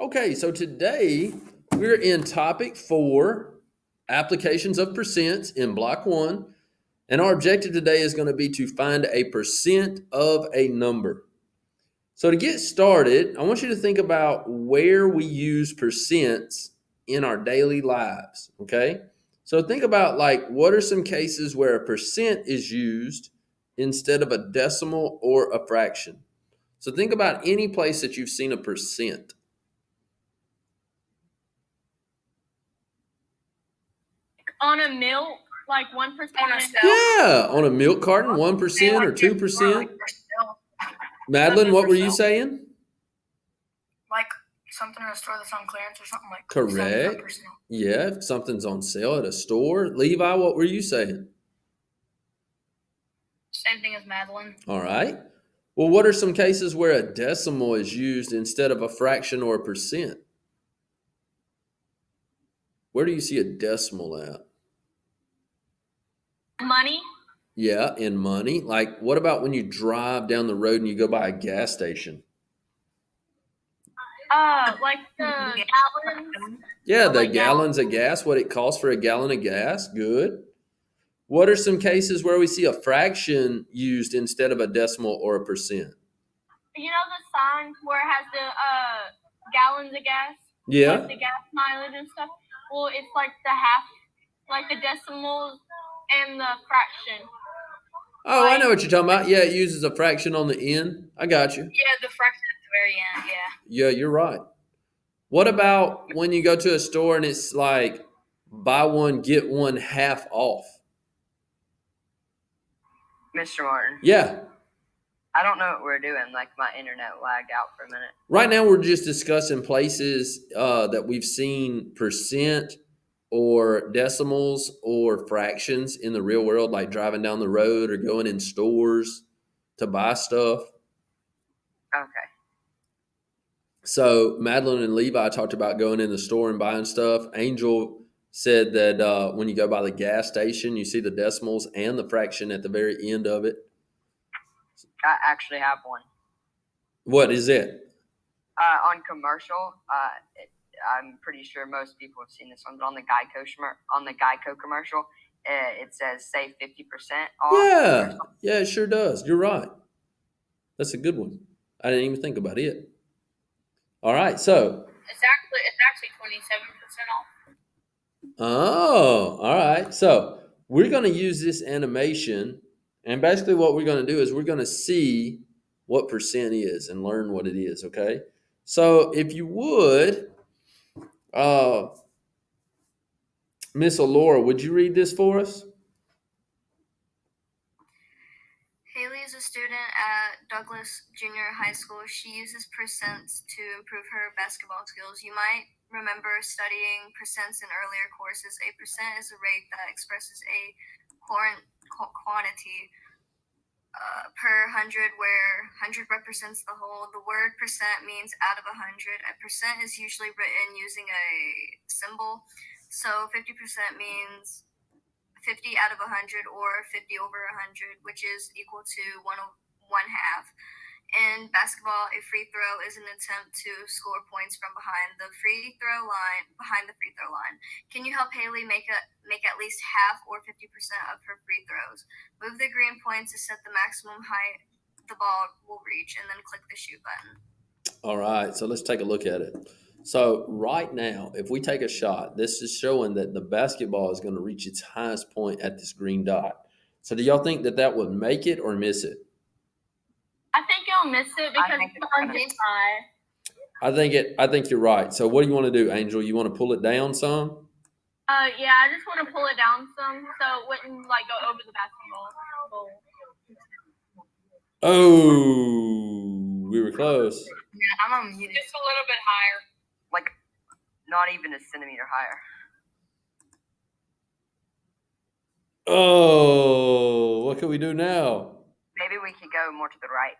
Okay, so today we're in topic 4, applications of percents in block 1. And our objective today is going to be to find a percent of a number. So to get started, I want you to think about where we use percents in our daily lives, okay? So think about like what are some cases where a percent is used instead of a decimal or a fraction. So think about any place that you've seen a percent. On a milk, like 1%. Yeah, on a milk carton, 1% or 2%. Madeline, what were you saying? Like something in a store that's on clearance or something like. Correct. Yeah, if something's on sale at a store. Levi, what were you saying? Same thing as Madeline. All right. Well, what are some cases where a decimal is used instead of a fraction or a percent? Where do you see a decimal at? Money. Yeah, in money. Like, what about when you drive down the road and you go by a gas station? Like the gallons. Yeah, the gallons of gas, what it costs for a gallon of gas. Good. What are some cases where we see a fraction used instead of a decimal or a percent? You know the sign where it has the gallons of gas? Yeah. Like the gas mileage and stuff? Well, it's like the half, like the decimals and the fraction. Oh, I know what you're talking about. Yeah, it uses a fraction on the end. I got you. Yeah, the fraction at the very end, yeah. Yeah, you're right. What about when you go to a store and it's like buy one, get one half off? Mr. Martin, Yeah. I don't know what we're doing. Like my internet lagged out for a minute. Right now, we're just discussing places that we've seen percent or decimals or fractions in the real world, like driving down the road or going in stores to buy stuff. Okay. So Madeline and Levi talked about going in the store and buying stuff. Angel said that when you go by the gas station, you see the decimals and the fraction at the very end of it. I actually have one. What is it? On commercial, I'm pretty sure most people have seen this one, but on the Geico commercial, it says save 50% off. Yeah, it sure does. You're right. That's a good one. I didn't even think about it. All right, so It's actually 27% off. oh, all right. So we're going to use this animation, and basically what we're going to do is we're going to see what percent is and learn what it is. Okay. So if you would, Miss Alora, would you read this for us? Haley is a student at Douglas Junior High School. She uses percents to improve her basketball skills. You might remember studying percents in earlier courses. A percent is a rate that expresses a quantity per 100, where 100 represents the whole. The word percent means out of 100. A percent is usually written using a symbol. So 50% means 50 out of 100 or 50 over 100, which is equal to one half. In basketball, a free throw is an attempt to score points from behind the free throw line. Can you help Haley make at least half or 50% of her free throws? Move the green point to set the maximum height the ball will reach, and then click the shoot button. All right, so let's take a look at it. So right now, if we take a shot, this is showing that the basketball is going to reach its highest point at this green dot. So do y'all think that would make it or miss it? I think you'll miss it because it's high. I think you're right. So what do you want to do, Angel? You want to pull it down some? Yeah, I just want to pull it down some so it wouldn't like go over the basketball goal. Oh, we were close. Yeah, I'm on mute. Just a little bit higher. Like, not even a centimeter higher. Oh, what can we do now? Maybe we could go more to the right.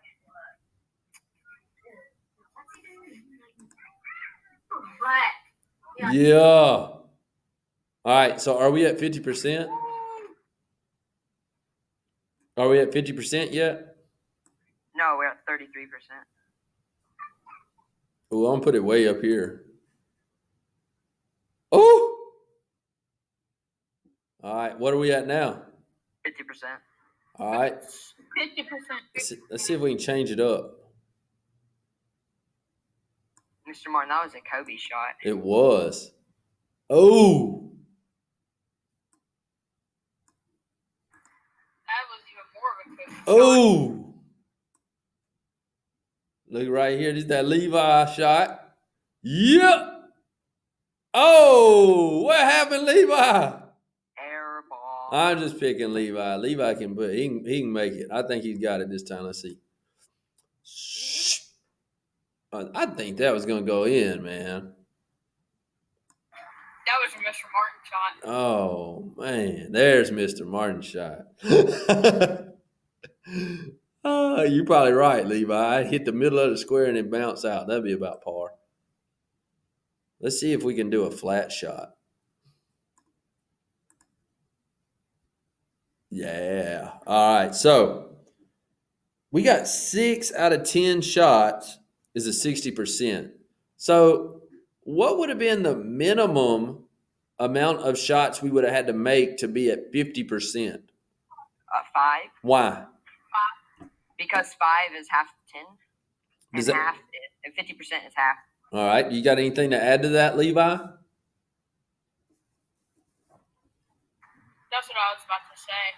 Yeah. All right, so are we at 50%? Are we at 50% yet? No, we're at 33%. Oh, I'm gonna put it way up here. Oh, all right. What are we at now? 50%. All right. 50%. Let's see if we can change it up. Mr. Martin, that was a Kobe shot. It was. Oh. That was even more of a good shot. Oh. Look right here. This is that Levi shot. Yep. Oh, what happened, Levi? Air ball. I'm just picking Levi. Levi can put. He can make it. I think he's got it this time. Let's see. I think that was gonna go in, man. That was a Mr. Martin shot. Oh man, there's Mr. Martin's shot. Oh, you're probably right, Levi. Hit the middle of the square and it bounce out. That'd be about par. Let's see if we can do a flat shot. Yeah. All right. So we got 6 out of 10 shots is a 60%. So what would have been the minimum amount of shots we would have had to make to be at 50%? 5. Why? Because 5 is half 10. Does And that- half and 50% is half. All right. You got anything to add to that, Levi? That's what I was about to say.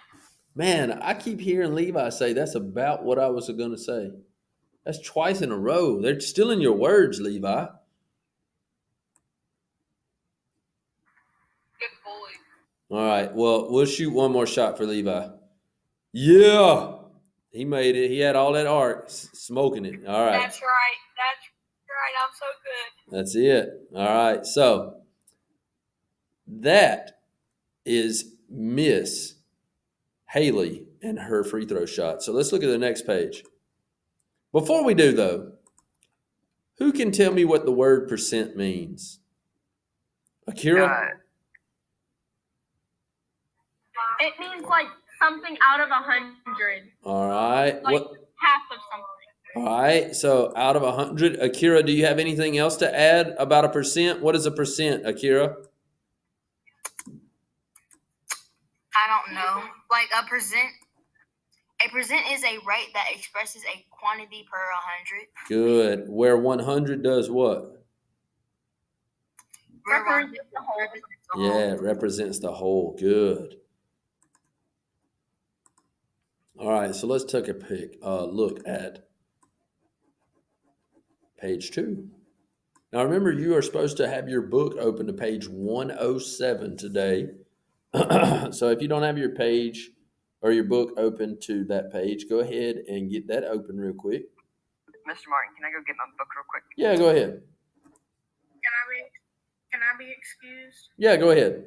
Man, I keep hearing Levi say that's about what I was going to say. That's twice in a row. They're stealing your words, Levi. Good bully. All right. Well, we'll shoot one more shot for Levi. Yeah. He made it. He had all that arc, smoking it. All right. That's right. That's right. I'm so good. That's it. All right. So that is Miss Haley and her free throw shot. So let's look at the next page. Before we do, though, who can tell me what the word percent means? Akira? It means like something out of 100. All right. Like half of something. All right. So out of 100, Akira, do you have anything else to add about a percent? What is a percent, Akira? I don't know. Like a percent. A percent is a rate that expresses a quantity per 100. Good. Where 100 does what? Represents the whole. Yeah, it represents the whole. Good. All right, so let's take a look at page 2. Now remember, you are supposed to have your book open to page 107 today. So if you don't have your page or your book open to that page, go ahead and get that open real quick. Mr. Martin, can I go get my book real quick? Yeah, go ahead. Can I be excused? Yeah, go ahead.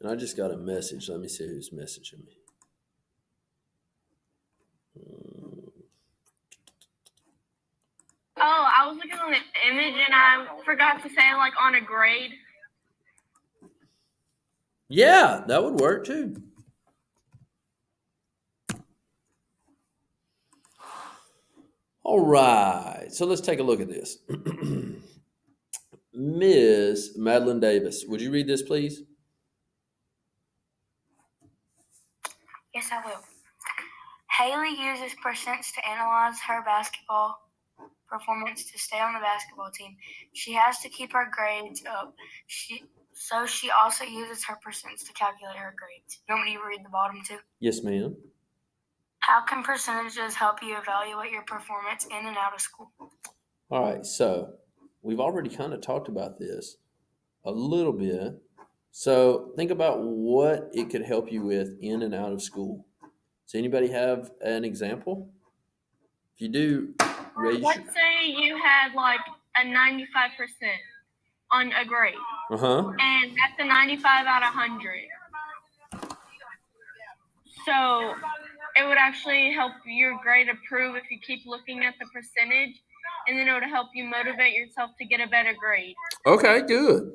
And I just got a message. Let me see who's messaging me. Oh, I was looking on the image and I forgot to say like on a grade. Yeah, that would work too. All right, so let's take a look at this. Ms. Madeline Davis, would you read this, please? Yes, I will. Haley uses percents to analyze her basketball performance to stay on the basketball team. She has to keep her grades up. She also uses her percents to calculate her grades. You want me to read the bottom too? Yes, ma'am. How can percentages help you evaluate your performance in and out of school? All right, so we've already kind of talked about this a little bit. So think about what it could help you with in and out of school. Does anybody have an example? If you do, raise your... Let's say you had like a 95% on a grade. Uh-huh. And that's a 95 out of 100. So it would actually help your grade improve if you keep looking at the percentage, and then it would help you motivate yourself to get a better grade. Okay, good.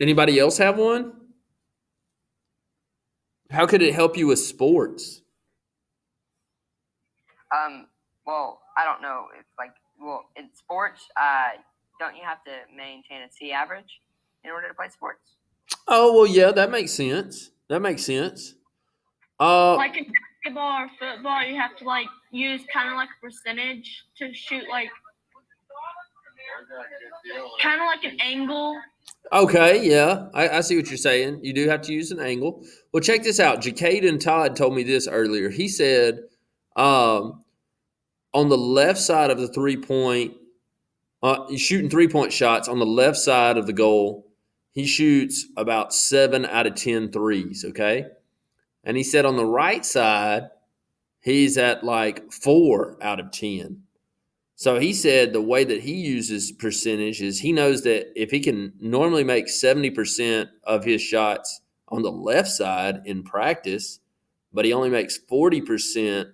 Anybody else have one? How could it help you with sports? Well, I don't know if in sports, don't you have to maintain a C average in order to play sports? Oh, well, yeah, that makes sense. That makes sense. Like in basketball or football, you have to like use kind of like a percentage to shoot, like kind of like an angle. Okay, yeah, I see what you're saying. You do have to use an angle. Well, check this out. Jacade and Todd told me this earlier. He said, on the left side of the 3-point, shooting 3-point shots on the left side of the goal, he shoots about 7 out of 10 threes, okay? And he said on the right side, he's at like 4 out of 10. So he said the way that he uses percentage is he knows that if he can normally make 70% of his shots on the left side in practice, but he only makes 40%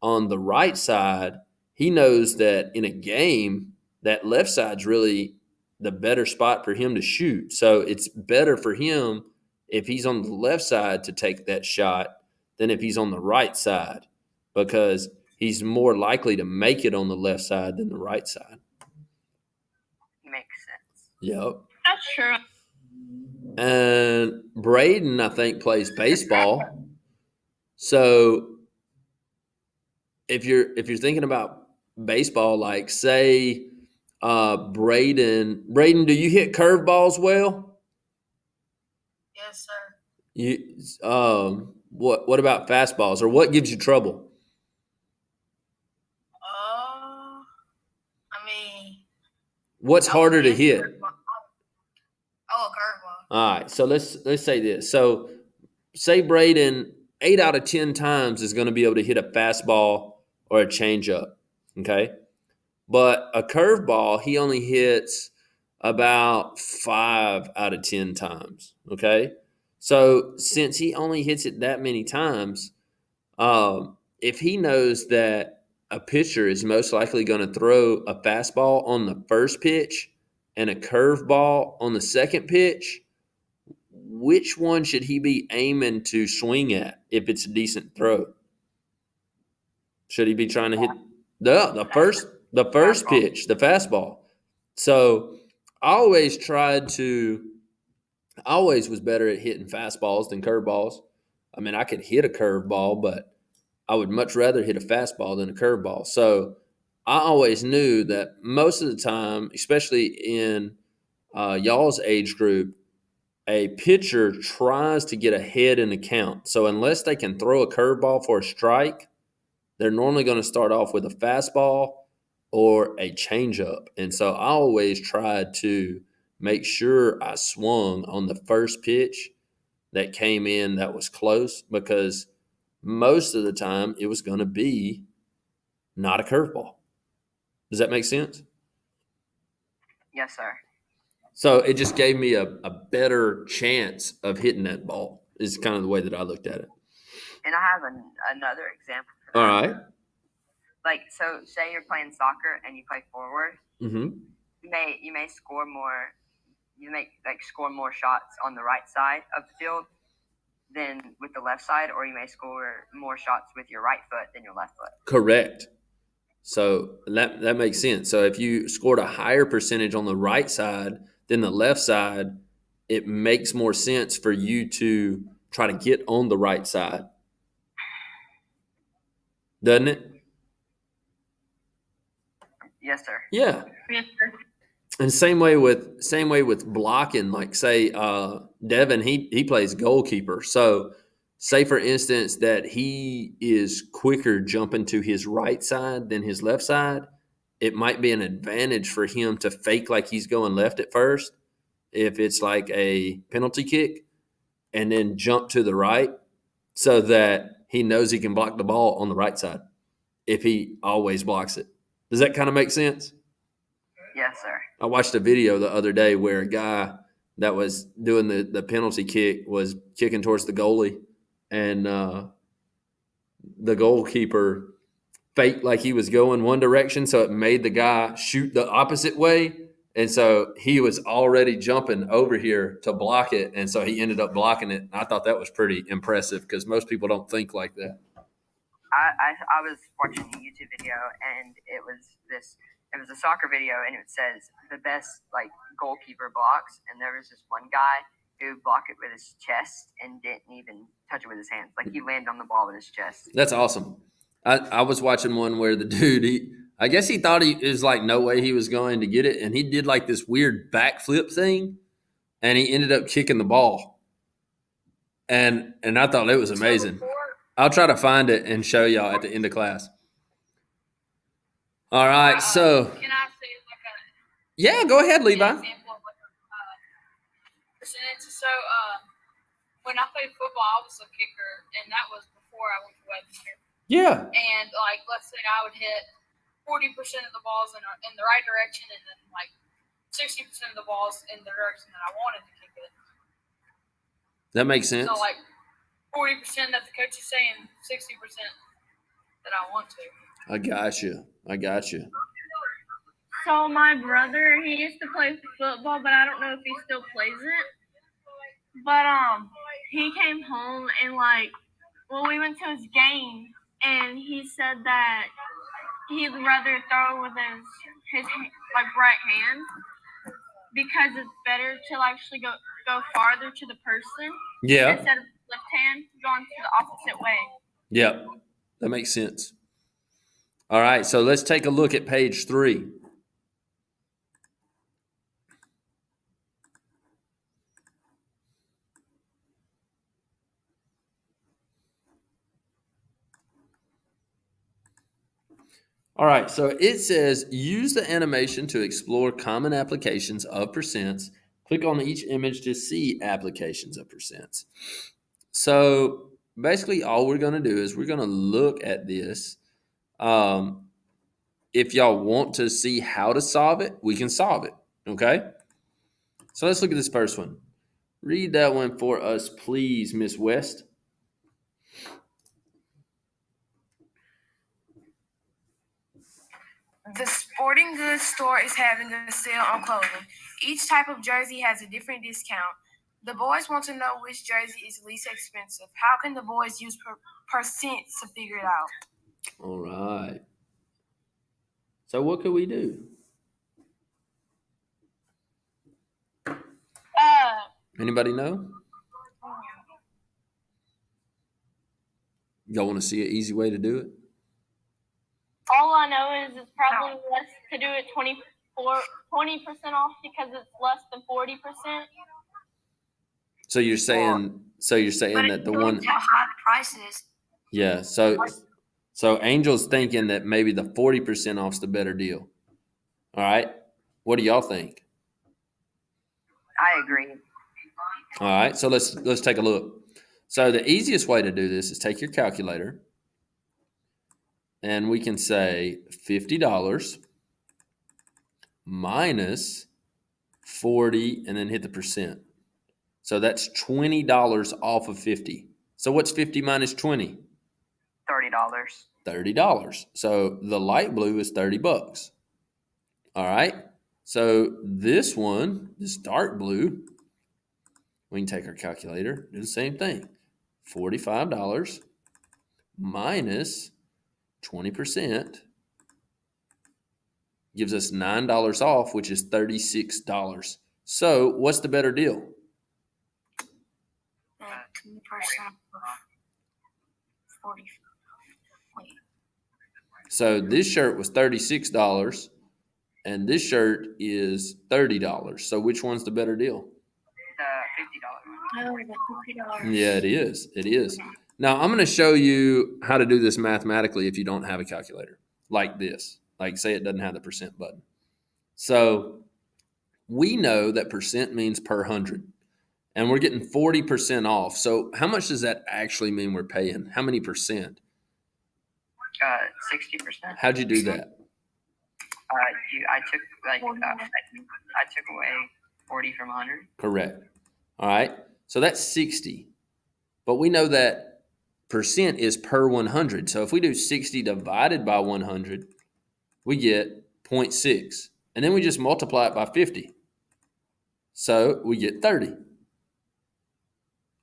on the right side, he knows that in a game, that left side's really the better spot for him to shoot. So it's better for him if he's on the left side to take that shot than if he's on the right side, because he's more likely to make it on the left side than the right side. Makes sense. Yep. That's true. And Braden, I think, plays baseball. So if you're thinking about baseball, like say Braden, do you hit curveballs well? Yes, sir. You what about fastballs, or what gives you trouble? I mean, What's harder to hit? a curveball. All right, so let's say this. So say Braden 8 out of 10 times is going to be able to hit a fastball or a changeup, okay? But a curveball, he only hits about 5 out of 10 times, okay? So since he only hits it that many times, if he knows that a pitcher is most likely going to throw a fastball on the first pitch and a curveball on the second pitch, which one should he be aiming to swing at if it's a decent throw? Should he be trying to hit the first pitch, the fastball? So I always was better at hitting fastballs than curveballs. I mean, I could hit a curveball, but I would much rather hit a fastball than a curveball. So I always knew that most of the time, especially in y'all's age group, a pitcher tries to get ahead in the count. So unless they can throw a curveball for a strike, they're normally going to start off with a fastball or a changeup. And so I always tried to make sure I swung on the first pitch that came in that was close, because most of the time it was going to be not a curveball. Does that make sense? Yes, sir. So it just gave me a better chance of hitting that ball, is kind of the way that I looked at it. And I have another example for that. All right. Like, so say you're playing soccer and you play forward. Mm-hmm. You may score more. You may score more shots on the right side of the field than with the left side, or you may score more shots with your right foot than your left foot. Correct. So that makes sense. So if you scored a higher percentage on the right side than the left side, it makes more sense for you to try to get on the right side. Doesn't it? Yes, sir. Yeah. Yes, sir. And same way with blocking. Like say Devin, he plays goalkeeper. So say for instance that he is quicker jumping to his right side than his left side, it might be an advantage for him to fake like he's going left at first if it's like a penalty kick, and then jump to the right so that he knows he can block the ball on the right side if he always blocks it. Does that kind of make sense? Yes, sir. I watched a video the other day where a guy that was doing the penalty kick was kicking towards the goalie, and the goalkeeper faked like he was going one direction, so it made the guy shoot the opposite way, And so he was already jumping over here to block it. And so he ended up blocking it. I thought that was pretty impressive because most people don't think like that. I was watching a YouTube video and it was a soccer video and it says the best like goalkeeper blocks, and there was this one guy who blocked it with his chest and didn't even touch it with his hands. Like he landed on the ball with his chest. That's awesome. I was watching one where the dude, I guess he thought he is like no way he was going to get it, and he did like this weird backflip thing, and he ended up kicking the ball. And I thought it was amazing. I'll try to find it and show y'all at the end of class. All right, so Can I say like a yeah, go ahead, Levi. example of like a percentage? So when I played football, I was a kicker, and that was before I went to Webster. Yeah, And like, let's say I would hit 40% of the balls in the right direction, and then like 60% of the balls in the direction that I wanted to kick it. that makes sense. So like 40% that the coach is saying, 60% that I want to. I got you. So my brother, he used to play football, but I don't know if he still plays it. But he came home and we went to his game, and he said that he'd rather throw with his like right hand because it's better to actually go farther to the person Yeah, instead of left hand going to the opposite way. yep, that makes sense. All right, so let's take a look at page 3. All right, so it says use the animation to explore common applications of percents. Click on each image to see applications of percents. So basically, all we're going to do is we're going to look at this. If y'all want to see how to solve it, we can solve it. Okay? So let's look at this first one. Read that one for us, please, Miss West. The sporting goods store is having a sale on clothing. Each type of jersey has a different discount. The boys want to know which jersey is least expensive. How can the boys use percent to figure it out? All right. So what could we do? Anybody know? Y'all want to see an easy way to do it? All I know is it's probably less to do it 20% off because it's less than 40%. So you're saying that the one, How high the price is. yeah. So Angel's thinking that maybe the 40% off's the better deal. All right. What do y'all think? I agree. All right. So let's take a look. So the easiest way to do this is take your calculator, and we can say $50 minus 40, and then hit the percent. So that's $20 off of 50. So what's 50 minus 20? $30. $30. So the light blue is $30. All right. So this one, this dark blue, we can take our calculator, do the same thing. $45 minus 20% gives us $9 off, which is $36. So what's the better deal? 2% of 40. Wait. So this shirt was $36 and this shirt is $30. So which one's the better deal? The $50 one. Oh, the $50. Yeah, it is. It is. Now I'm going to show you how to do this mathematically if you don't have a calculator, like this. Like say it doesn't have the percent button. So we know that percent means per 100, and we're getting 40% off. So how much does that actually mean we're paying? How many percent? 60%. How'd you do that? I took away 40 from 100. Correct. All right. So that's 60. But we know that percent is per 100. So if we do 60 divided by 100, we get 0.6. and then we just multiply it by 50. So we get 30.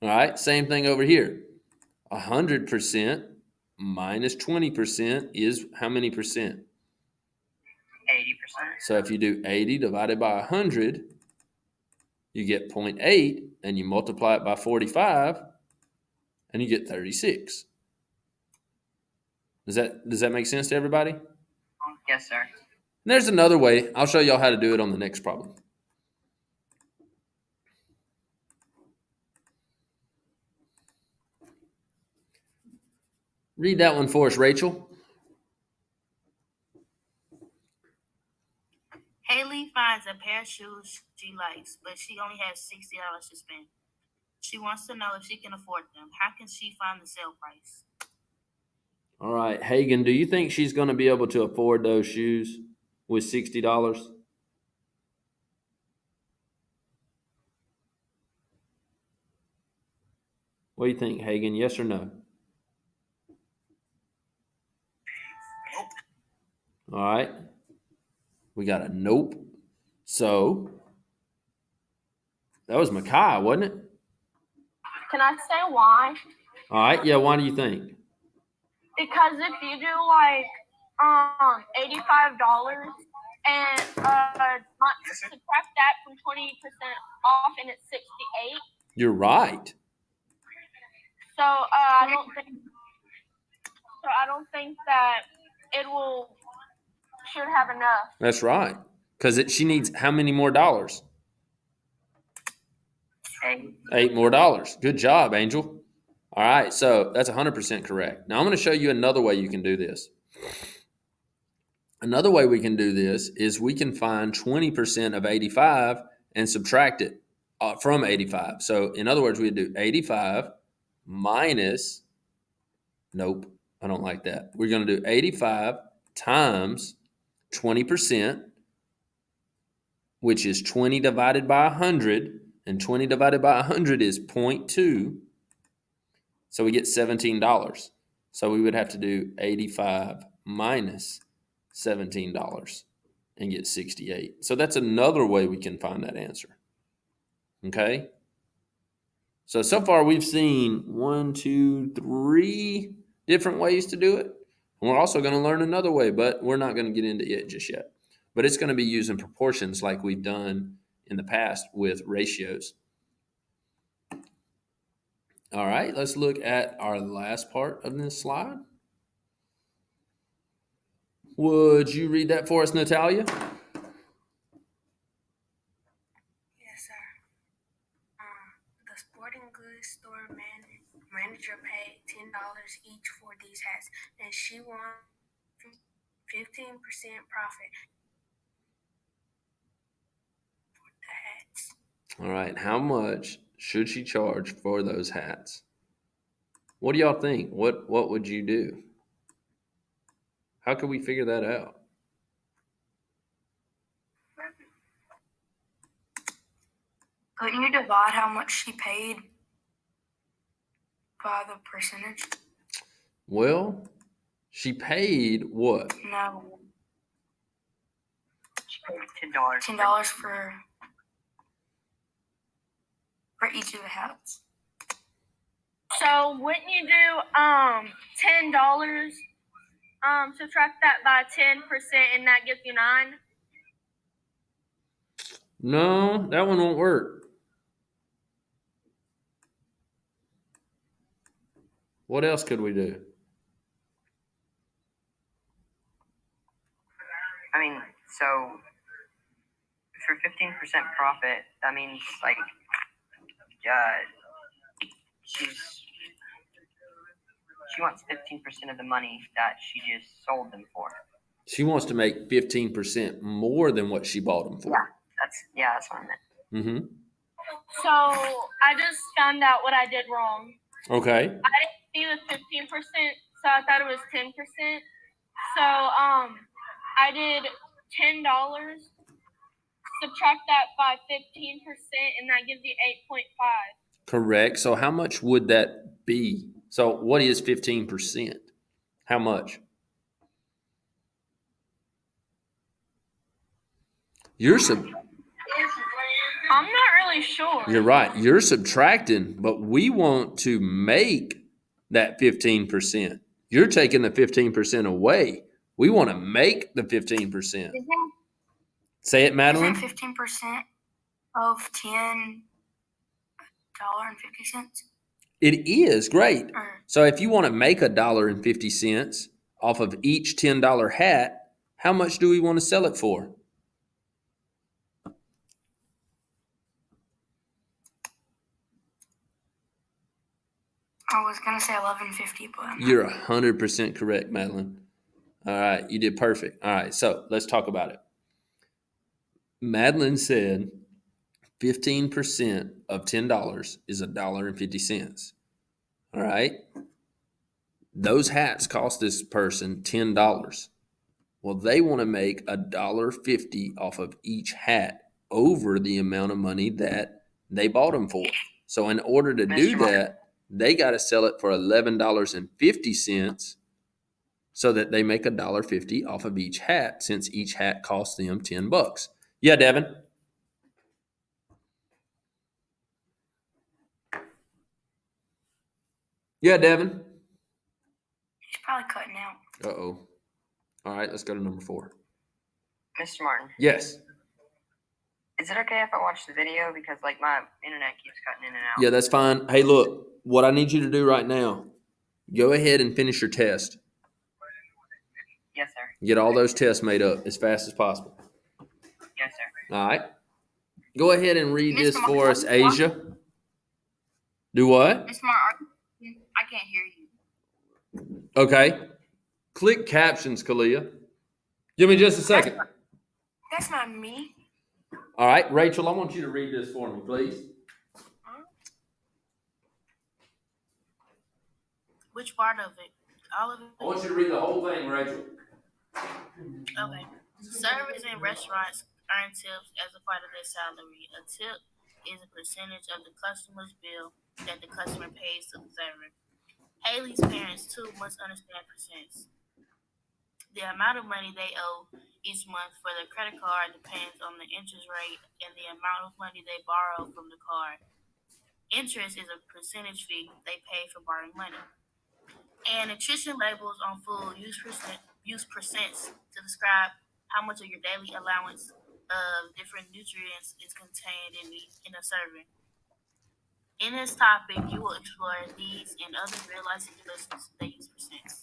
All right, same thing over here. 100% minus 20% is how many percent? 80%. So if you do 80 divided by 100, you get 0.8, and you multiply it by 45, and you get 36. Does that make sense to everybody? Yes, sir. And there's another way. I'll show y'all how to do it on the next problem. Read that one for us, Rachel. Haley finds a pair of shoes she likes, but she only has $60 to spend. She wants to know if she can afford them. How can she find the sale price? All right, Hagen, do you think she's going to be able to afford those shoes with $60? What do you think, Hagen? Yes or no? Nope. All right. We got a nope. So that was Makai, wasn't it? Can I say why? All right. Yeah. Why do you think? Because if you do like $85 and subtract that from 20% off, and it's 68. You're right. So I don't think that it should have enough. That's right. Because she needs how many more dollars? 8 more dollars. Good job, Angel. All right. So that's 100% correct. Now I'm going to show you another way you can do this. Another way we can do this is we can find 20% of 85 and subtract it from 85. So in other words, we'd do 85 minus, nope, I don't like that. We're going to do 85 times 20%, which is 20 divided by 100, and 20 divided by 100 is 0.2. So we get $17. So we would have to do 85 minus $17 and get 68. So that's another way we can find that answer. Okay? So far we've seen 1, 2, 3 different ways to do it. And we're also going to learn another way, but we're not going to get into it just yet. But it's going to be using proportions like we've done in the past with ratios. All right, let's look at our last part of this slide. Would you read that for us, Natalia? Yes, sir. The sporting goods store manager paid $10 each for these hats, and she won 15% profit for the hats. All right, how much should she charge for those hats? What do y'all think? What would you do? How could we figure that out? Couldn't you divide how much she paid by the percentage? Well, she paid what? No. She paid $10. $10 for each of the hats. So wouldn't you do $10? Subtract that by 10%, and that gives you 9. No, that one won't work. What else could we do? I mean, so for 15% profit, that means like she wants 15% of the money that she just sold them for. She wants to make 15% more than what she bought them for. That's what I meant. Mm-hmm. So I just found out what I did wrong. Okay. I didn't see the 15%, so I thought it was 10%. So I did $10. Subtract that by 15%, and that gives you 8.5. Correct. So how much would that be? So what is 15%? How much? You're I'm not really sure. You're right. You're subtracting, but we want to make that 15%. You're taking the 15% away. We want to make the 15%. Say it, Madeline. Isn't 15% of $10.50? It is great. So if you want to make $1.50 off of each $10 hat, how much do we want to sell it for? I was gonna say $11.50, but You're 100% correct, Madeline. All right, you did perfect. All right, so let's talk about it. Madeline said 15% of $10 is $1.50. All right. Those hats cost this person $10. Well, they want to make $1.50 off of each hat over the amount of money that they bought them for. So in order to do that, they got to sell it for $11.50 so that they make $1.50 off of each hat, since each hat costs them $10. Yeah, Devin. Yeah, Devin. he's probably cutting out. Uh-oh. All right, let's go to number 4. Mr. Martin, Yes. is it okay if I watch the video? Because like my internet keeps cutting in and out. Yeah, that's fine. Hey, look, what I need you to do right now, go ahead and finish your test. Yes, sir. Get all those tests made up as fast as possible. Yes, sir. All right. Go ahead and read Mr. this Mark, for us, Asia. Do what? Miss Martin, I can't hear you. Okay. Click captions, Kalia. Give me just a second. That's not me. All right, Rachel, I want you to read this for me, please. Which part of it? All of it? I want you to read the whole thing, Rachel. Okay. Servers and restaurants earn tips as a part of their salary. A tip is a percentage of the customer's bill that the customer pays to the server. Haley's parents, too, must understand percents. The amount of money they owe each month for their credit card depends on the interest rate and the amount of money they borrow from the card. Interest is a percentage fee they pay for borrowing money. And nutrition labels on food use percents to describe how much of your daily allowance of different nutrients is contained in a serving. In this topic, you will explore these and other real life situations that use percents.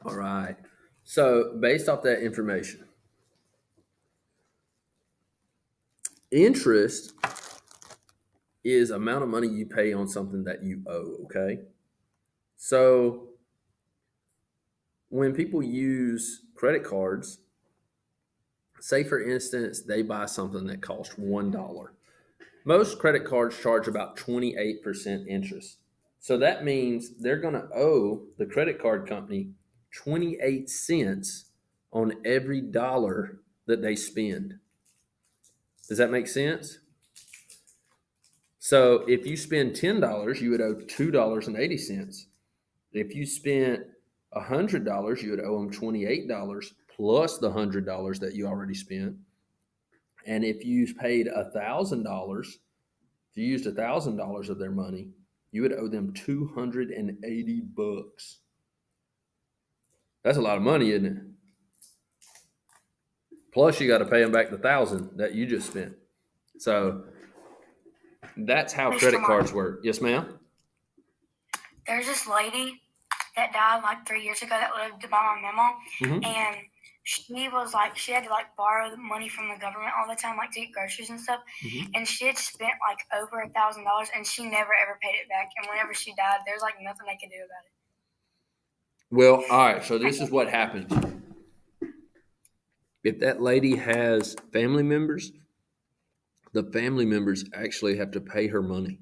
All right. So, based off that information, interest is amount of money you pay on something that you owe, okay? So, when people use credit cards, say for instance, they buy something that costs $1. Most credit cards charge about 28% interest. So that means they're going to owe the credit card company 28 cents on every dollar that they spend. Does that make sense? So if you spend $10, you would owe $2.80. If you spent $100, you would owe them $28 plus the $100 that you already spent. And if you paid $1,000, if you used $1,000 of their money, you would owe them $280. That's a lot of money, isn't it? Plus, you got to pay them back the $1,000 that you just spent. So that's how credit cards work. Yes, ma'am. There's this lady that died like 3 years ago that lived by my mama, and she was like, she had to like borrow the money from the government all the time, like to get groceries and stuff. And she had spent like over $1,000, and she never ever paid it back. And whenever she died, there's like nothing they could do about it. Well, all right. So this is what happens. If that lady has family members, the family members actually have to pay her money.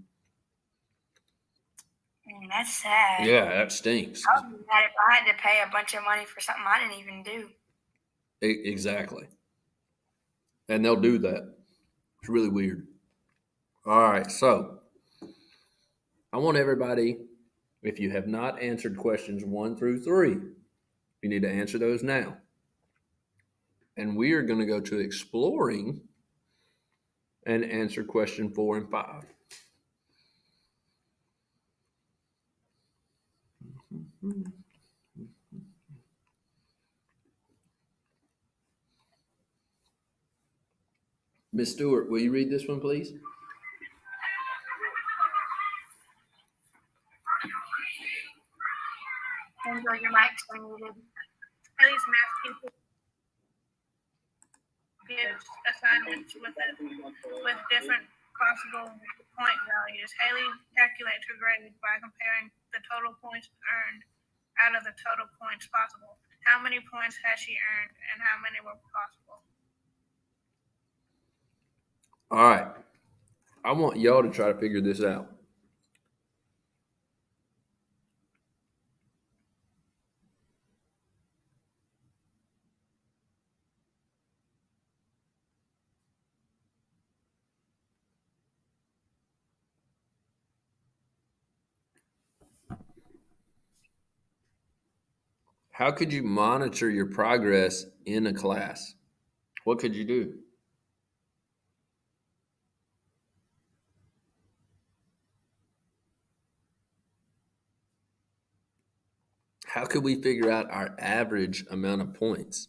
That's sad. Yeah, that stinks. I would be mad if I had to pay a bunch of money for something I didn't even do. Exactly. And they'll do that. It's really weird. All right. So I want everybody, if you have not answered questions 1 through 3, you need to answer those now. And we are going to go to exploring and answer question 4 and 5. Miss Stewart, will you read this one, please? Enjoy your mics when needed. Haley's math pupil gives assignments with different possible point values. Haley calculates her grade by comparing the total points earned out of the total points possible. How many points has she earned and how many were possible? All right. I want y'all to try to figure this out. How could you monitor your progress in a class? What could you do? How could we figure out our average amount of points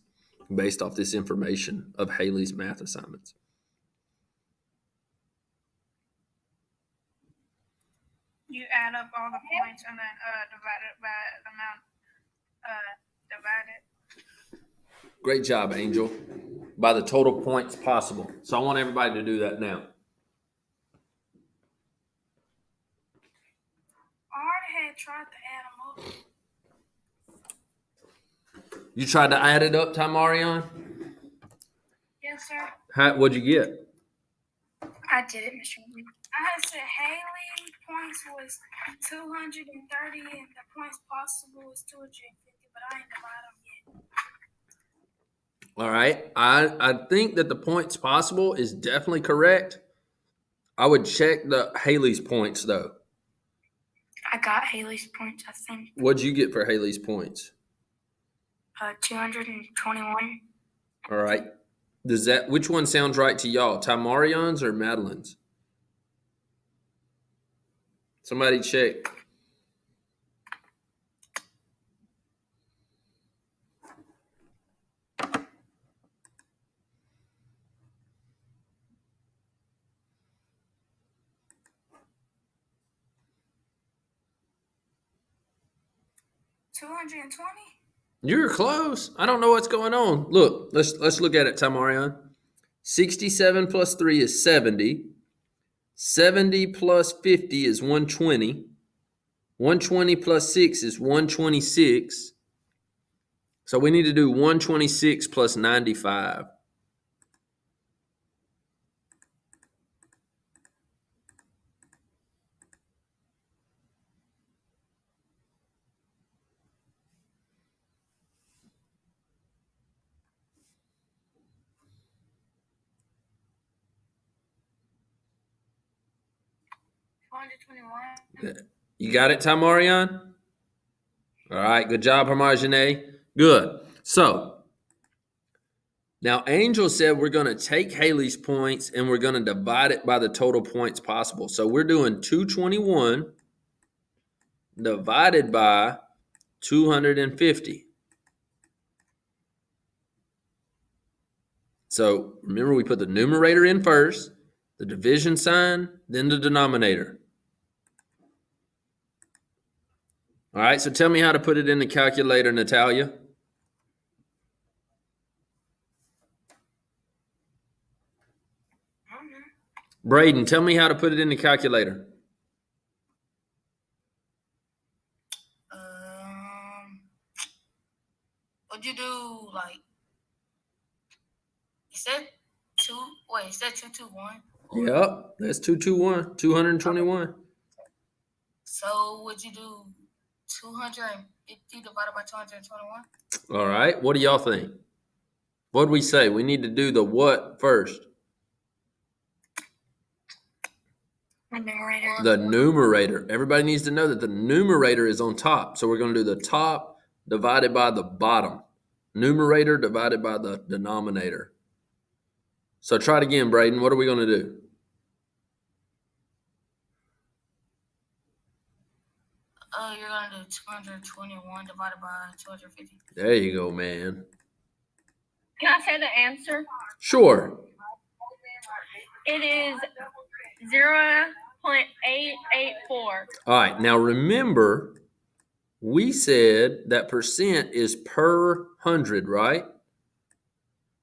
based off this information of Haley's math assignments? You add up all the points and then divide it by the amount divided. Great job, Angel. By the total points possible. So I want everybody to do that now. I already had tried to add them up. You tried to add it up, Tamarion? Yes, sir. What'd you get? I did it, Mr. Lee. I had said Haley points was 230 and the points possible was 250, but I ain't divided them yet. All right. I think that the points possible is definitely correct. I would check the Haley's points though. I got Haley's points, I think. What'd you get for Haley's points? 221. All right. Which one sounds right to y'all? Tamarion's or Madeline's? Somebody check. $220. You're close. I don't know what's going on. Look, let's look at it, Tamarion. 67 plus 3 is 70. 70 plus 50 is 120. 120 plus 6 is 126. So we need to do 126 plus 95. You got it, Tamarion? All right, good job, Harmarjane. Good. So now Angel said we're going to take Haley's points and we're going to divide it by the total points possible. So we're doing 221 divided by 250. So remember, we put the numerator in first, the division sign, then the denominator. All right, so tell me how to put it in the calculator, Natalia. Braden, tell me how to put it in the calculator. What'd you do? Like, you said 221? Yep, that's 221, 221. So would you do 250 divided by 221? All right, what do y'all think? What did we say? We need to do the what first? The numerator. The numerator. Everybody needs to know that the numerator is on top. So we're going to do the top divided by the bottom. Numerator divided by the denominator. So try it again, Braden. What are we going to do? You're gonna do 221 divided by 250. There you go, man. Can I say the answer? Sure. It is 0.884. All right. Now remember, we said that percent is per 100, right?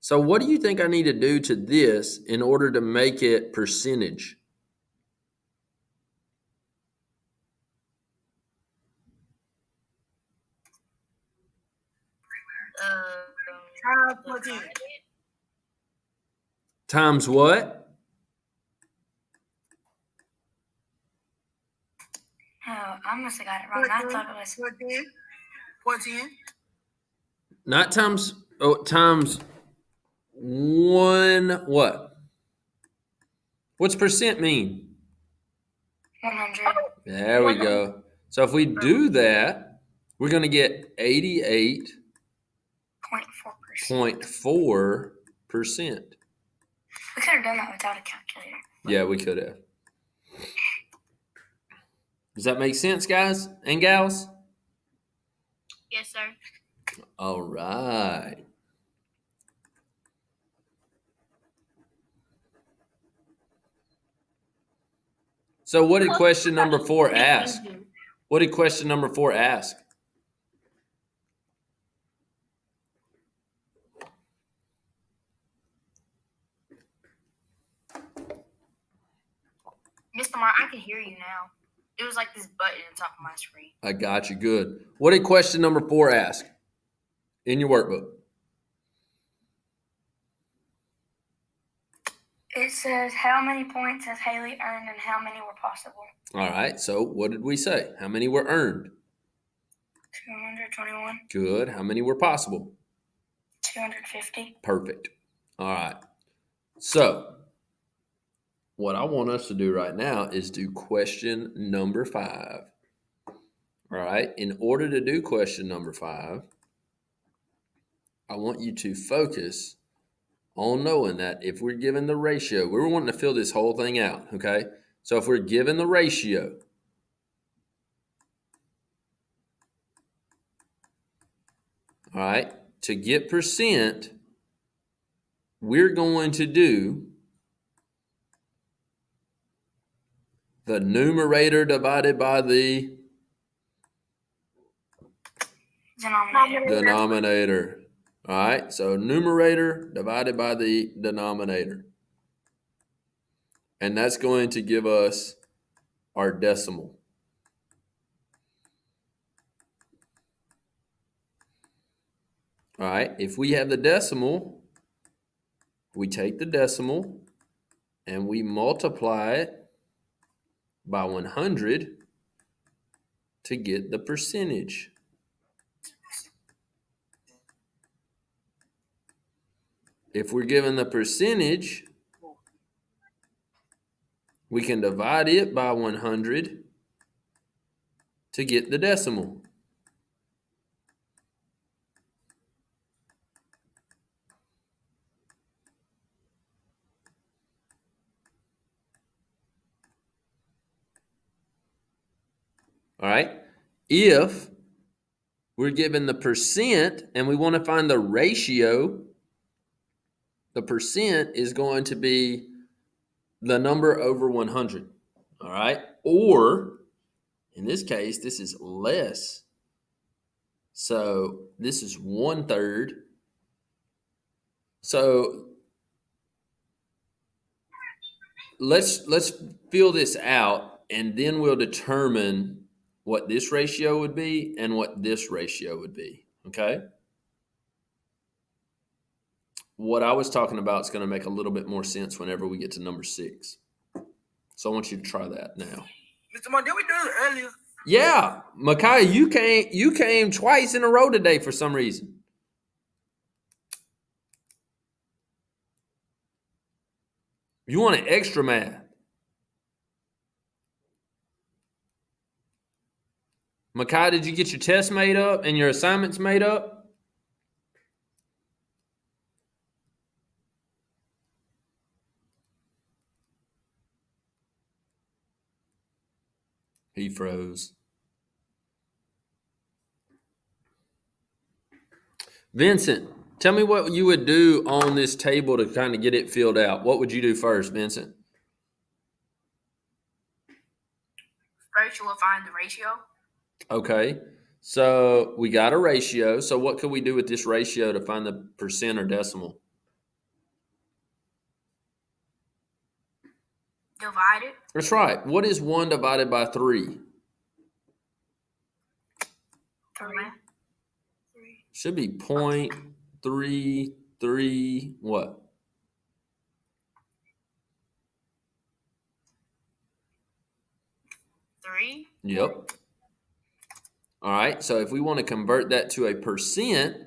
So what do you think I need to do to this in order to make it percentage? Times what? Oh, I must have got it wrong. I thought it was 410. Not times, times one what? What's percent mean? 100. There we go. So if we do that, we're going to get 88.4%. 0.4%. We could have done that without a calculator. Yeah, we could have. Does that make sense, guys and gals? Yes, sir. All right. So what did question number 4 ask? What did question number 4 ask? Mr. Mark, I can hear you now. It was like this button on top of my screen. I got you. Good. What did question number 4 ask in your workbook? It says, how many points has Haley earned and how many were possible? All right. So what did we say? How many were earned? 221. Good. How many were possible? 250. Perfect. All right. So what I want us to do right now is do question number 5. All right. In order to do question number 5, I want you to focus on knowing that if we're given the ratio, we're wanting to fill this whole thing out, okay? So if we're given the ratio, all right, to get percent, we're going to do the numerator divided by the denominator. All right, so numerator divided by the denominator. And that's going to give us our decimal. All right, if we have the decimal, we take the decimal and we multiply it by 100 to get the percentage. If we're given the percentage, we can divide it by 100 to get the decimal. All right. If we're given the percent and we want to find the ratio, the percent is going to be the number over 100. All right. Or in this case, this is less. So this is 1/3. So let's fill this out and then we'll determine what this ratio would be and what this ratio would be, okay? What I was talking about is going to make a little bit more sense whenever we get to number 6. So I want you to try that now. Mr. Mark, did we do it earlier? Yeah, Micaiah, you came twice in a row today for some reason. You want an extra math. Micaiah, did you get your tests made up and your assignments made up? He froze. Vincent, tell me what you would do on this table to kind of get it filled out. What would you do first, Vincent? First, you will find the ratio. Okay. So we got a ratio. So what could we do with this ratio to find the percent or decimal? Divide it. That's right. What is 1 divided by 3? 3. Should be 0.33 what? 3. Yep. All right. So if we want to convert that to a percent,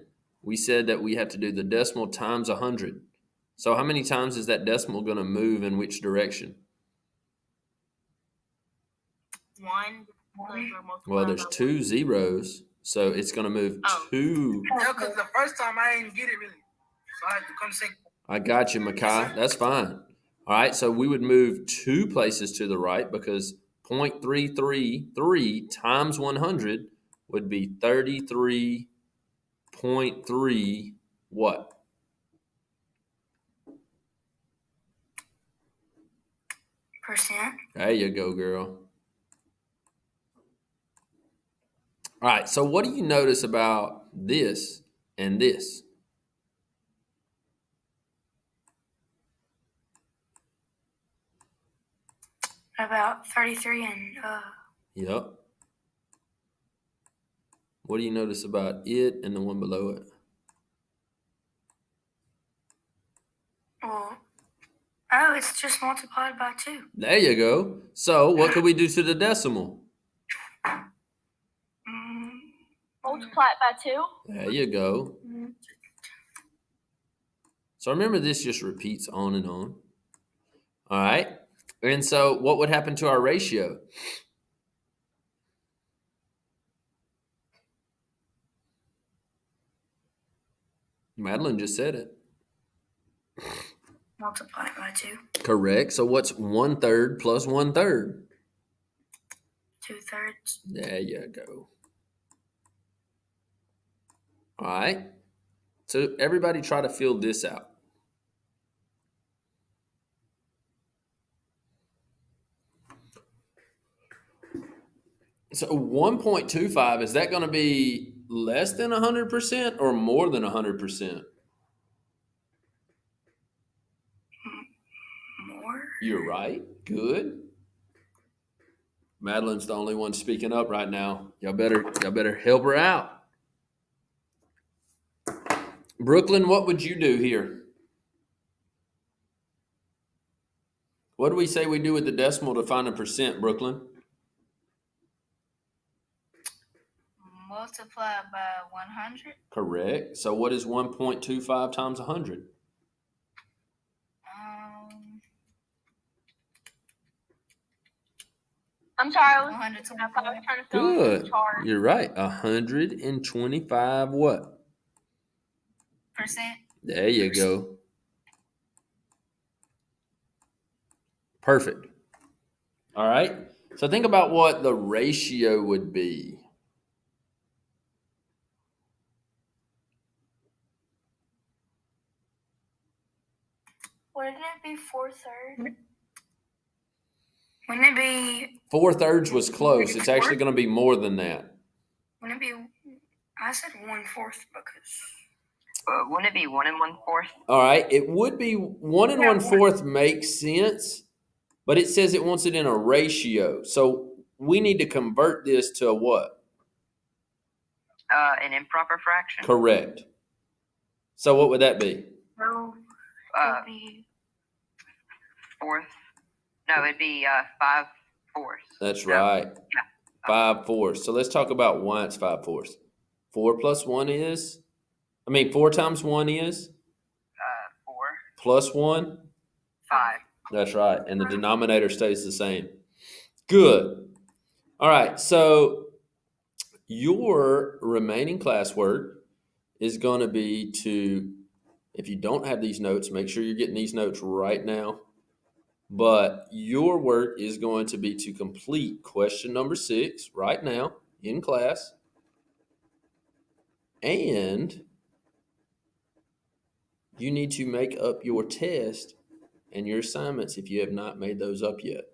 we said that we have to do the decimal times 100. So how many times is that decimal going to move in which direction? 1. Well, there's 2 zeros, so it's going to move 2. No, because the first time I didn't get it really, so I had to come second. I got you, Makai. That's fine. All right, so we would move 2 places to the right because 0.333 times 100 would be 33.3 what? Percent. There you go, girl. All right, so what do you notice about this and this? About 33 and Yep. What do you notice about it and the one below it? it's just multiplied by 2. There you go. So what could we do to the decimal? Multiply it by 2. There you go. So remember, this just repeats on and on. All right. And so what would happen to our ratio? Madeline just said it. Multiply it by 2. Correct. So what's 1/3 plus 1/3? 2/3. There you go. All right. So everybody try to fill this out. So 1.25, is that going to be less than 100% or more than 100%? More. You're right. Good. Madeline's the only one speaking up right now. Y'all better help her out. Brooklyn, what would you do here? What do we say we do with the decimal to find a percent, Brooklyn? Multiply by 100. Correct. So what is 1.25 times 100? I'm sorry, I was 125. trying to fill in Good. the chart. You're right. 125 what? Percent. There you go. Perfect. All right. So think about what the ratio would be. Wouldn't it be 4/3? Wouldn't it be? 4/3 was close. It's actually going to be more than that. Wouldn't it be? I said 1/4 because. Wouldn't it be 1 1/4? All right. It would be 1 1/4 makes sense, but it says it wants it in a ratio. So we need to convert this to a what? An improper fraction. Correct. So what would that be? No. Uh, Fourth. No, it'd be 5/4. That's No. right. Yeah. 5/4. So let's talk about why it's 5/4. 4 plus 1 is? 4 times 1 is? 4. Plus 1? 5. That's right. And the denominator stays the same. Good. All right. So your remaining classwork is going to be to, if you don't have these notes, make sure you're getting these notes right now. But your work is going to be to complete question number 6 right now in class. And you need to make up your test and your assignments if you have not made those up yet.